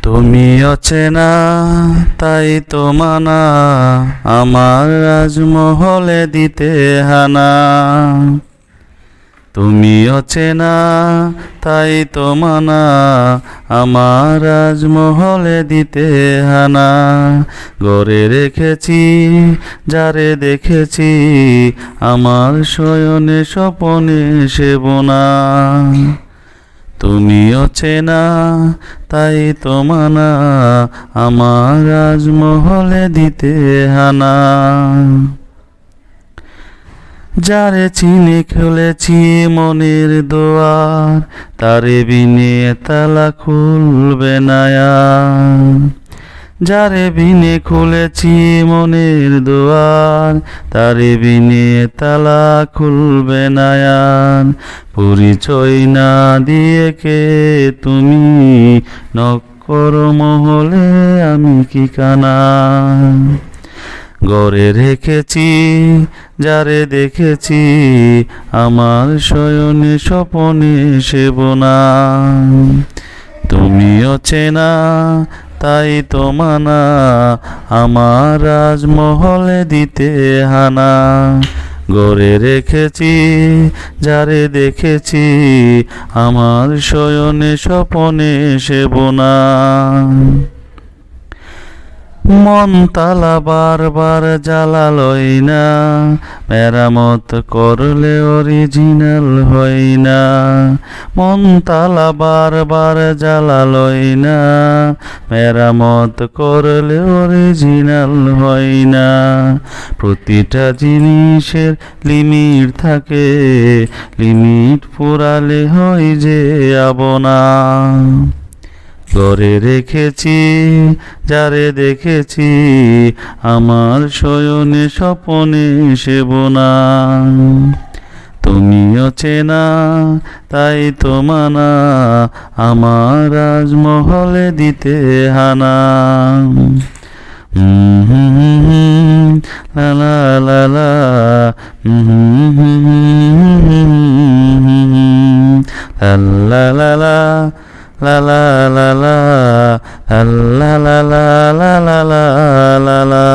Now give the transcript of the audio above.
তুমি অচেনা তাই তো মানা, আমার রাজমহলে দিতে হানা। তুমি অচেনা তাই তো মানা, আমার রাজমহলে দিতে হানা। গড়ে রেখেছি যারে দেখেছি, আমার শয়নে স্বপনে সেবনা। তুমি অচেনা তাই তো মানা, আমার রাজমহলে দিতে হানা। যারে চিনে খুলেছি মনের দোয়ার, তারে বিনে তালা খুলবে না আর। যারে বিনে খুলেছি মনের দোয়ার, তারে বিনে তালা খুলবে না আর। পরিচয় না দিয়ে কে তুমি, নক্কর মহলে আমি কি কানা। গড়ে রেখেছি যারে দেখেছি, আমার শয়নে স্বপনে সেবনা। তুমি অচেনা তাই তো মানা, আমার রাজমহলে দিতে হানা। গড়ে রেখেছি যারে দেখেছি, আমার শয়নে স্বপনে সেবনা। মন তালা বারবার জ্বালালই না, মেরামত করলে অরিজিনাল হয় না। মন তালা বারবার জ্বালালই না, মেরামত করলে অরিজিনাল হয় না। প্রতিটা জিনিসের লিমিট থাকে, লিমিট ফুরালে হয় যে আবনা। গড়ে রেখেছি যারে দেখেছি, আমার শয়নে স্বপনে সেবনা। তুমি অচেনা তাই তো মানা, আমার রাজমহলে দিতে হানা। লা লা লা লা, লা লা লা la la la la la la la la la la la la